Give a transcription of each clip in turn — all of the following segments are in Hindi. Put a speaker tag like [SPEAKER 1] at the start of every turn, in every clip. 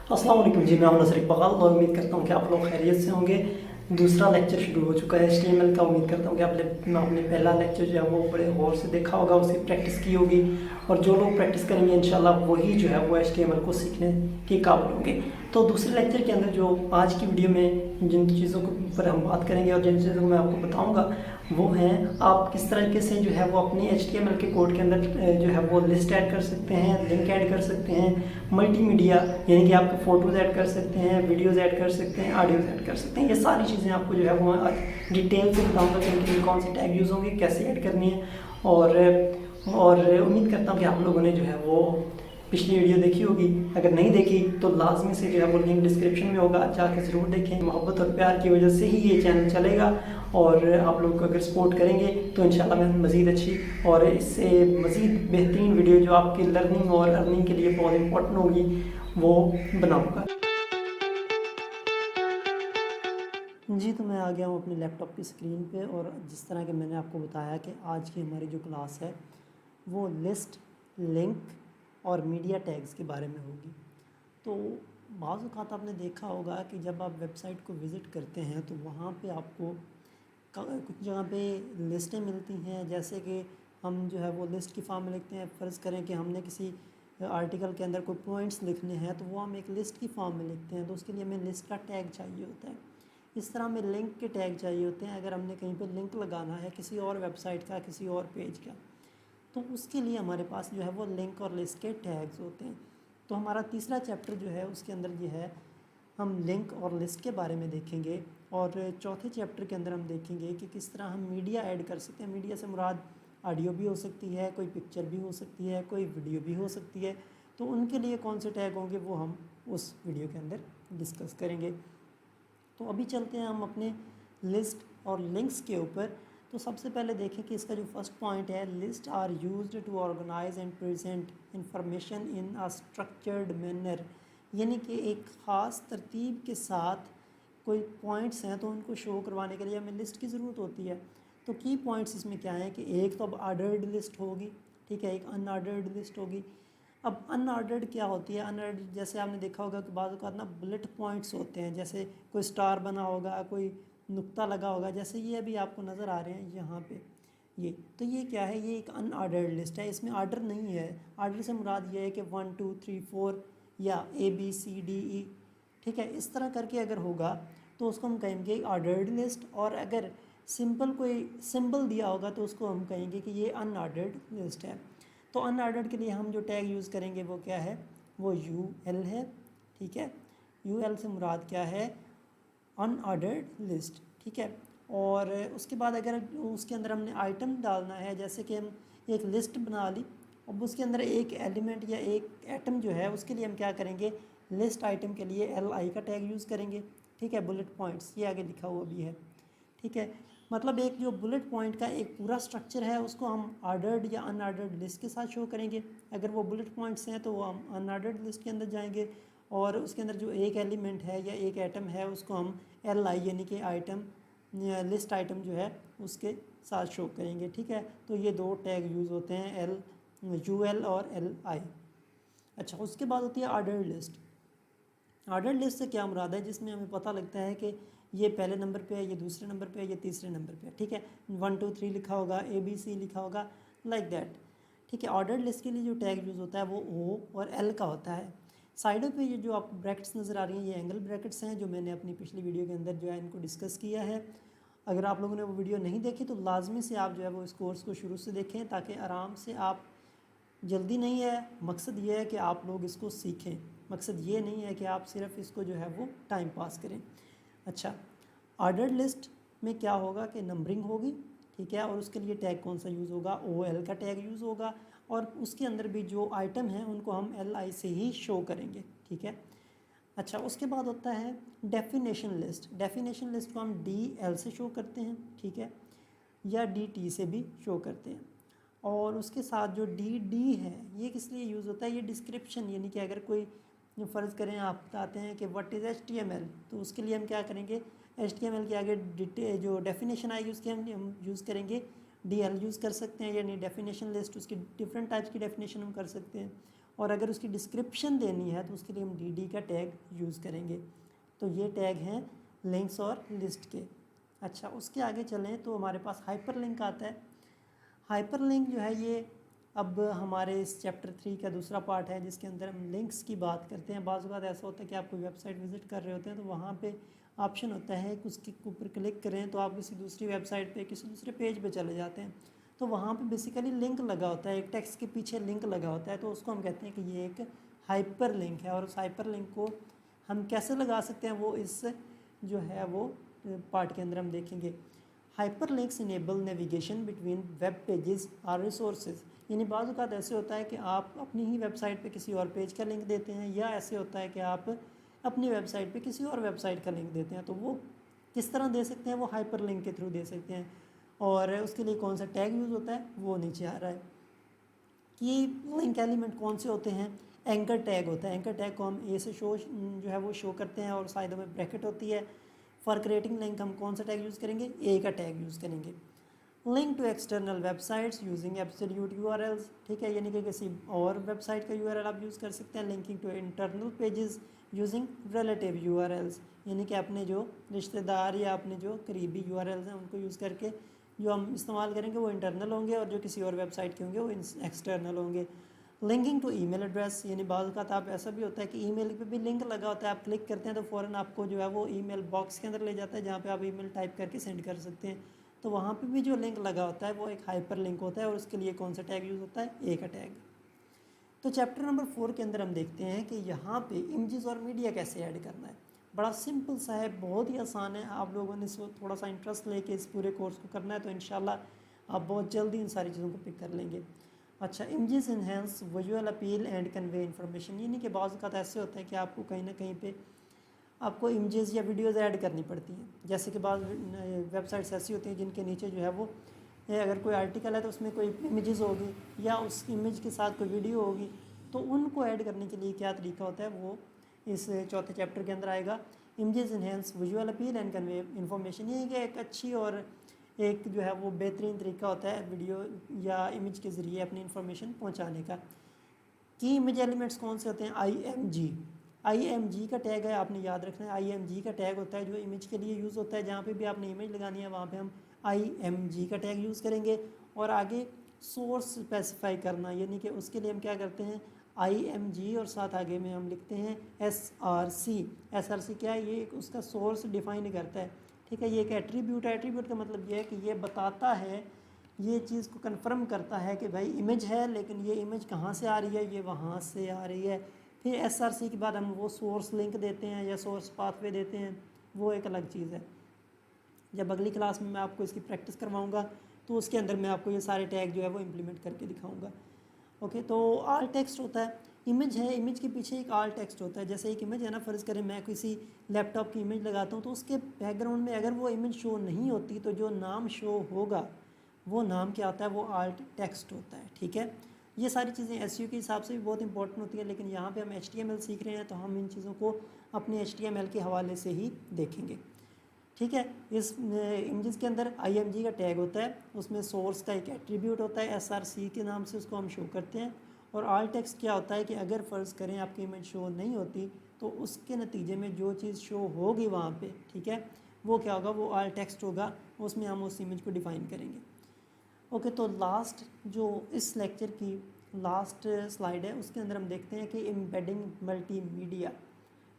[SPEAKER 1] अस्सलाम वालेकुम जी, मैं हूं नसर इकबाल और उम्मीद करता हूं कि आप लोग खैरियत से होंगे। दूसरा लेक्चर शुरू हो चुका है HTML का। उम्मीद करता हूं कि आपने पहला लेक्चर जो है वो बड़े गौर से देखा होगा, उसकी प्रैक्टिस की होगी और जो लोग प्रैक्टिस करेंगे इंशाल्लाह वही जो है वो HTML को सीखने के काबिल होंगे। तो दूसरे लेक्चर के अंदर जो आज की वीडियो में जिन चीज़ों के ऊपर हम बात करेंगे और जिन चीज़ों को मैं आपको बताऊँगा वो हैं आप किस तरीके से जो है वो अपनी HTML के कोड के अंदर जो है वो लिस्ट ऐड कर सकते हैं, लिंक ऐड कर सकते हैं, मल्टीमीडिया यानी कि आप फ़ोटोज़ ऐड कर सकते हैं, वीडियोज़ ऐड कर सकते हैं, ऑडियोज़ ऐड कर सकते हैं। ये सारी चीज़ें आपको जो है वो मैं आज डिटेल से बताऊँगा कि इनके लिए कौन से टैग यूज़ होंगे, कैसे ऐड करनी है। और उम्मीद करता हूँ कि आप लोगों ने जो है वो पिछली वीडियो देखी होगी। अगर नहीं देखी तो लाजमी से जो है वो लिंक डिस्क्रिप्शन में होगा, जाकर ज़रूर देखें। मोहब्बत और प्यार की वजह से ही ये चैनल चलेगा और आप लोग अगर सपोर्ट करेंगे तो इंशाल्लाह मैं मज़ीद अच्छी और इससे मज़ीद बेहतरीन वीडियो जो आपकी लर्निंग और अर्निंग के लिए बहुत इंपॉर्टेंट होगी वो बनाऊँगा। जी, तो मैं आ गया हूँ अपने लैपटॉप की स्क्रीन पे और जिस तरह के मैंने आपको बताया कि आज की हमारी जो क्लास है वो लिस्ट, लिंक और मीडिया टैग्स के बारे में होगी। तो बाज़ औक़ात आपने देखा होगा कि जब आप वेबसाइट को विज़िट करते हैं तो वहाँ पे आपको कुछ जगह पे लिस्टें मिलती हैं, जैसे कि हम जो है वो लिस्ट की फॉर्म में लिखते हैं। फ़र्ज़ करें कि हमने किसी आर्टिकल के अंदर कोई पॉइंट्स लिखने हैं तो वो हम एक लिस्ट की फॉर्म में लिखते हैं, तो उसके लिए हमें लिस्ट का टैग चाहिए होता है। इस तरह हमें लिंक के टैग चाहिए होते हैं अगर हमने कहीं पे लिंक लगाना है किसी और वेबसाइट का, किसी और पेज का, तो उसके लिए हमारे पास जो है वो लिंक और लिस्ट के टैग्स होते हैं। तो हमारा तीसरा चैप्टर जो है उसके अंदर ये है, हम लिंक और लिस्ट के बारे में देखेंगे और चौथे चैप्टर के अंदर हम देखेंगे कि किस तरह हम मीडिया ऐड कर सकते हैं। मीडिया से मुराद ऑडियो भी हो सकती है, कोई पिक्चर भी हो सकती है, कोई वीडियो भी हो सकती है। तो उनके लिए कौन से टैग होंगे वो हम उस वीडियो के अंदर डिस्कस करेंगे। तो अभी चलते हैं हम अपने लिस्ट और लिंक्स के ऊपर। तो सबसे पहले देखें कि इसका जो फर्स्ट पॉइंट है, list are used to organise and present information in a structured manner, यानी कि एक ख़ास तरतीब के साथ कोई पॉइंट्स हैं तो उनको शो करवाने के लिए हमें लिस्ट की ज़रूरत होती है। तो की पॉइंट्स इसमें क्या है कि एक तो अब ऑर्डर्ड लिस्ट होगी, ठीक है, एक अनऑर्डर्ड लिस्ट होगी। अब अनऑर्डर्ड क्या होती है? अनऑर्डर्ड जैसे आपने देखा होगा कि बाज़ औक़ात ना बुलेट पॉइंट्स होते हैं, जैसे कोई स्टार बना होगा, कोई नुक्ता लगा होगा, जैसे ये अभी आपको नज़र आ रहे हैं यहाँ पे ये। तो ये क्या है? ये एक अनऑर्डर्ड लिस्ट है, इसमें ऑर्डर नहीं है। ऑर्डर से मुराद ये है कि 1 2 3 4 या ABCDE, ठीक है, इस तरह करके अगर होगा तो उसको हम कहेंगे ऑर्डर्ड लिस्ट। और अगर सिंपल कोई सिंबल दिया होगा तो उसको हम कहेंगे कि ये अनऑर्डर्ड लिस्ट है। तो अनऑर्डर्ड के लिए हम जो टैग यूज़ करेंगे वो क्या है? वो UL है, ठीक है। UL से मुराद क्या है? अनऑर्डर्ड लिस्ट, ठीक है। और उसके बाद अगर उसके अंदर हमने आइटम डालना है, जैसे कि हम एक लिस्ट बना ली, अब उसके अंदर एक एलिमेंट या एक एटम जो है उसके लिए हम क्या करेंगे? लिस्ट आइटम के लिए LI का टैग यूज़ करेंगे, ठीक है। बुलेट पॉइंट्स ये आगे लिखा हुआ भी है, ठीक है। मतलब एक जो बुलेट पॉइंट का एक पूरा स्ट्रक्चर है उसको हम ऑर्डर्ड या अनऑर्डर्ड लिस्ट के साथ शो करेंगे। अगर वो बुलेट पॉइंट्स हैं तो वो हम अनऑर्डर्ड लिस्ट के अंदर जाएंगे और उसके अंदर जो एक एलिमेंट है या एक एटम है उसको हम LI यानी कि आइटम लिस्ट आइटम जो है उसके साथ शो करेंगे, ठीक है। तो ये दो टैग यूज़ होते हैं, UL और LI। अच्छा, उसके बाद होती है ऑर्डर्ड लिस्ट। ऑर्डर लिस्ट से क्या मुराद है? जिसमें हमें पता लगता है कि ये पहले नंबर पे है, ये दूसरे नंबर पे है, ये तीसरे नंबर पे है, ठीक है। 1 2 3 लिखा होगा, ABC लिखा होगा, लाइक दैट, ठीक है। ऑर्डर लिस्ट के लिए जो टैग यूज़ होता है वो O और L का होता है। साइडों पे ये जो आपको ब्रैकेट्स नज़र आ रही हैं ये एंगल ब्रैकेट्स हैं, जो मैंने अपनी पिछली वीडियो के अंदर जो है इनको डिस्कस किया है। अगर आप लोगों ने वो वीडियो नहीं देखी तो लाजमी से आप जो है वो इस कोर्स को शुरू से देखें ताकि आराम से आप, जल्दी नहीं है, मकसद ये है कि आप लोग इसको सीखें। मकसद ये नहीं है कि आप सिर्फ इसको जो है वो टाइम पास करें। अच्छा, ऑर्डर्ड लिस्ट में क्या होगा कि नंबरिंग होगी, ठीक है, और उसके लिए टैग कौन सा यूज़ होगा? OL का टैग यूज़ होगा और उसके अंदर भी जो आइटम हैं उनको हम LI से ही शो करेंगे, ठीक है। अच्छा, उसके बाद होता है डेफिनेशन लिस्ट। डेफिनेशन लिस्ट को हम DL से शो करते हैं, ठीक है, या DT से भी शो करते हैं। और उसके साथ जो DD है ये किस लिए यूज़ होता है? ये डिस्क्रिप्शन, यानी कि अगर कोई फ़र्ज़ करें आप बताते हैं कि व्हाट इज़ HTML, तो उसके लिए हम क्या करेंगे? HTML के आगे जो डेफिनेशन आएगी उसके हम यूज़ करेंगे DL यूज़ कर सकते हैं, यानी डेफिनेशन लिस्ट। उसकी डिफरेंट टाइप्स की डेफिनेशन हम कर सकते हैं। और अगर उसकी डिस्क्रिप्शन देनी है तो उसके लिए हम डी का टैग यूज़ करेंगे। तो ये टैग हैं लिंक्स और लिस्ट के। अच्छा, उसके आगे चलें तो हमारे पास हाइपर लिंक आता है। हाइपर लिंक जो है ये अब हमारे इस चैप्टर 3 का दूसरा पार्ट है, जिसके अंदर हम लिंक्स की बात करते हैं। बाज़ बात ऐसा होता है कि आप कोई वेबसाइट विज़िट कर रहे होते हैं तो वहाँ पे ऑप्शन होता है कि उसके ऊपर क्लिक करें तो आप किसी दूसरी वेबसाइट पे, किसी दूसरे पेज पे चले जाते हैं। तो वहाँ पे बेसिकली लिंक लगा होता है, एक टेक्स्ट के पीछे लिंक लगा होता है, तो उसको हम कहते हैं कि ये एक हाइपर लिंक है। और उस हाइपर लिंक को हम कैसे लगा सकते हैं वो इस जो है वो पार्ट के अंदर हम देखेंगे। Hyper links enable navigation between web pages और रिसोर्सेज। यानी बाज़ औक़ात ऐसे होता है कि आप अपनी ही वेबसाइट पे किसी और पेज का लिंक देते हैं, या ऐसे होता है कि आप अपनी वेबसाइट पे किसी और वेबसाइट का लिंक देते हैं। तो वो किस तरह दे सकते हैं, वो हाइपर लिंक के थ्रू दे सकते हैं। और उसके लिए कौन सा टैग यूज़ होता है वो नीचे आ रहा है कि लिंक एलिमेंट कौन से होते हैं। एंकर टैग होता है, एंकर टैग को हम ए से शो जो है वो शो करते हैं और साइडों में ब्रैकेट होती है। फॉर क्रिएटिंग लिंक हम कौन सा टैग यूज़ करेंगे, ए का टैग यूज़ करेंगे। Link to external websites using absolute URLs, ठीक है, यानी कि किसी और वेबसाइट का यूआरएल आप यूज़ कर सकते हैं। Linking to internal pages using relative URLs, यानी कि अपने जो रिश्तेदार या अपने जो करीबी यूआरएल्स हैं उनको यूज़ करके जो हम इस्तेमाल करेंगे वो इंटरनल होंगे और जो किसी और वेबसाइट के होंगे वो एक्सटर्नल होंगे। लिंकिंग टू ईमेल एड्रेस, यानी बाज़ का आप ऐसा भी होता है कि ईमेल पे भी लिंक लगा होता है, आप क्लिक करते हैं तो फ़ौरन आपको जो है वो ईमेल बॉक्स के अंदर ले जाता है जहाँ पे आप ईमेल टाइप करके सेंड कर सकते हैं। तो वहाँ पे भी जो लिंक लगा होता है वो एक हाइपर लिंक होता है और उसके लिए कौन सा टैग यूज़ होता है, ए का टैग। तो चैप्टर नंबर 4 के अंदर हम देखते हैं कि यहाँ पे इमेजेस और मीडिया कैसे ऐड करना है। बड़ा सिंपल सा है, बहुत ही आसान है। आप लोगों ने इसको थोड़ा सा इंटरेस्ट लेके इस पूरे कोर्स को करना है तो इंशाल्लाह आप बहुत जल्दी इन सारी चीज़ों को पिक कर लेंगे। अच्छा, images enhance visual appeal and convey information, यानी कि बाज़ औक़ात ऐसे होता है कि आपको कहीं ना कहीं पे आपको इमेजेस या वीडियोस ऐड करनी पड़ती हैं। जैसे कि बाज़ वेबसाइट्स ऐसी होती हैं जिनके नीचे जो है वो अगर कोई आर्टिकल है तो उसमें कोई इमेजेस होगी या उस इमेज के साथ कोई वीडियो होगी, तो उनको ऐड करने के लिए क्या तरीका होता है वो इस चौथे चैप्टर के अंदर आएगा। Images enhance visual appeal and convey information, ये कि एक अच्छी और एक जो है वो बेहतरीन तरीका होता है वीडियो या इमेज के ज़रिए अपनी इन्फॉर्मेशन पहुँचाने का। की इमेज एलिमेंट्स कौन से होते हैं, IMG का टैग है, आपने याद रखना है। IMG का टैग होता है जो इमेज के लिए यूज़ होता है, जहाँ पे भी आपने इमेज लगानी है वहाँ पे हम IMG का टैग यूज़ करेंगे। और आगे सोर्स स्पेसिफाई करना, यानी कि उसके लिए हम क्या करते हैं, IMG और साथ आगे में हम लिखते हैं SRC क्या है, ये उसका सोर्स डिफाइन करता है, ठीक है। ये एक एट्रीब्यूट है। एट्रीब्यूट का मतलब ये है कि ये बताता है, ये चीज़ को कंफर्म करता है कि भाई इमेज है, लेकिन ये इमेज कहाँ से आ रही है, ये वहाँ से आ रही है। फिर SRC के बाद हम वो सोर्स लिंक देते हैं या सोर्स पाथवे देते हैं, वो एक अलग चीज़ है। जब अगली क्लास में मैं आपको इसकी प्रैक्टिस करवाऊँगा तो उसके अंदर मैं आपको ये सारे टैग जो है वो इम्प्लीमेंट करके दिखाऊँगा। ओके, तो आल टेक्स्ट होता है, इमेज है, इमेज के पीछे एक आल टेक्स्ट होता है। जैसे एक इमेज है ना, फ़र्ज़ करें मैं किसी लैपटॉप की इमेज लगाता हूँ तो उसके बैकग्राउंड में अगर वो इमेज शो नहीं होती तो जो नाम शो होगा वो नाम क्या होता है, वो आल्ट टेक्स्ट होता है, ठीक है। ये सारी चीज़ें एसईओ के हिसाब से भी बहुत इंपॉर्टेंट होती है, लेकिन यहाँ पे हम HTML सीख रहे हैं तो हम इन चीज़ों को अपने HTML के हवाले से ही देखेंगे, ठीक है। इस इमेजेस के अंदर IMG का टैग होता है, उसमें सोर्स का एक एट्रीब्यूट होता है SRC के नाम से, उसको हम शो करते हैं। और आल टेक्स्ट क्या होता है कि अगर फ़र्ज़ करें आपकी इमेज शो नहीं होती तो उसके नतीजे में जो चीज़ शो होगी वहाँ पे, ठीक है, वो क्या होगा, वो आल टेक्स्ट होगा, उसमें हम उस इमेज को डिफ़ाइन करेंगे। ओके, तो लास्ट जो इस लेक्चर की लास्ट स्लाइड है उसके अंदर हम देखते हैं कि एम्बेडिंग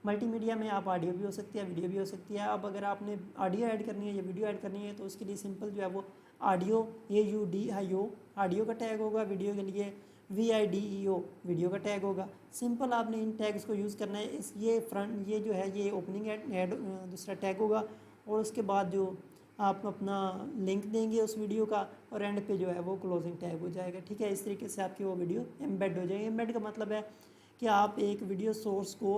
[SPEAKER 1] मल्टीमीडिया में आप ऑडियो भी हो सकती है, वीडियो भी हो सकती है। अब अगर आपने ऑडियो ऐड करनी है या वीडियो ऐड करनी है तो उसके लिए सिंपल जो है वो ऑडियो AUDIO ऑडियो का टैग होगा, वीडियो के लिए VIDEO वीडियो का टैग होगा। सिंपल आपने इन टैग्स को यूज़ करना है। इस ये जो है ये ओपनिंग ऐड दूसरा टैग होगा और उसके बाद जो आप अपना लिंक देंगे उस वीडियो का और एंड पे जो है वो क्लोजिंग टैग हो जाएगा, ठीक है। इस तरीके से आपकी वो वीडियो एम्बेड हो जाएगी। एम्बेड का मतलब है कि आप एक वीडियो सोर्स को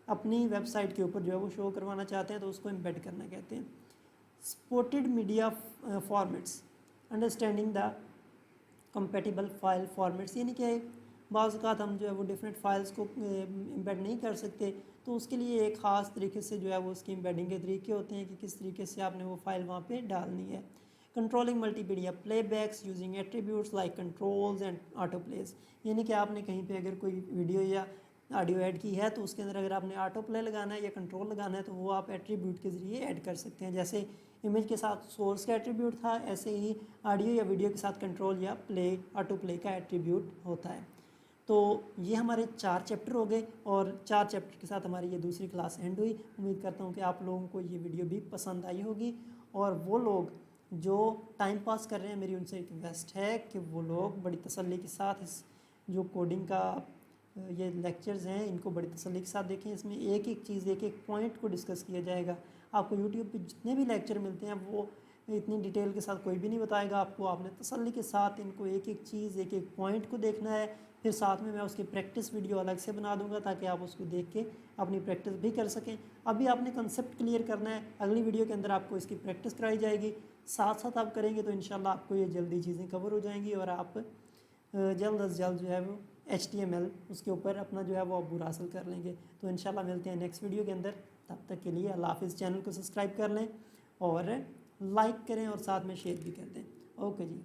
[SPEAKER 1] अपनी वेबसाइट के ऊपर जो है वो शो करवाना चाहते हैं तो उसको एम्बेड करना कहते हैं। Supported media formats, understanding the compatible file formats, यानी कि बाज़ औक़ात हम जो है वो डिफरेंट फाइल्स को एम्बेड नहीं कर सकते तो उसके लिए एक ख़ास तरीके से जो है वो उसकी एम्बेडिंग के तरीके होते हैं कि किस तरीके से आपने वो फ़ाइल वहाँ पे डालनी है। Controlling multimedia playbacks using attributes like controls and autoplays, यानी कि आपने कहीं पे अगर कोई वीडियो या ऑडियो ऐड की है तो उसके अंदर अगर आपने ऑटो प्ले लगाना है या कंट्रोल लगाना है तो वो आप एट्रीब्यूट के ज़रिए ऐड कर सकते हैं। जैसे इमेज के साथ सोर्स का एट्रीब्यूट था, ऐसे ही ऑडियो या वीडियो के साथ कंट्रोल या प्ले ऑटो प्ले का एट्रीब्यूट होता है। तो ये हमारे 4 चैप्टर हो गए और 4 चैप्टर के साथ हमारी ये दूसरी क्लास एंड हुई। उम्मीद करता हूँ कि आप लोगों को ये वीडियो भी पसंद आई होगी, और वो लोग जो टाइम पास कर रहे हैं मेरी उनसे रिक्वेस्ट है कि वो लोग बड़ी तसल्ली के साथ इस जो कोडिंग का ये लेक्चर्स हैं इनको बड़ी तसल्ली के साथ देखें। इसमें एक एक चीज़, एक एक पॉइंट को डिस्कस किया जाएगा। आपको यूट्यूब पे जितने भी लेक्चर मिलते हैं वो इतनी डिटेल के साथ कोई भी नहीं बताएगा आपको। आपने तसल्ली के साथ इनको एक एक चीज़, एक एक पॉइंट को देखना है। फिर साथ में मैं उसकी प्रैक्टिस वीडियो अलग से बना दूंगा ताकि आप उसको देख के अपनी प्रैक्टिस भी कर सकें। अभी आपने कंसेप्ट क्लियर करना है, अगली वीडियो के अंदर आपको इसकी प्रैक्टिस कराई जाएगी। साथ साथ आप करेंगे तो इंशाल्लाह आपको ये जल्दी चीज़ें कवर हो जाएंगी और आप जल्द अज जल्द जो है वो HTML उसके ऊपर अपना जो है वो अबूर हासिल कर लेंगे। तो इंशाल्लाह मिलते हैं नेक्स्ट वीडियो के अंदर। तब तक के लिए अल्लाह हाफिज़। चैनल को सब्सक्राइब कर लें और लाइक करें और साथ में शेयर भी कर दें। ओके जी।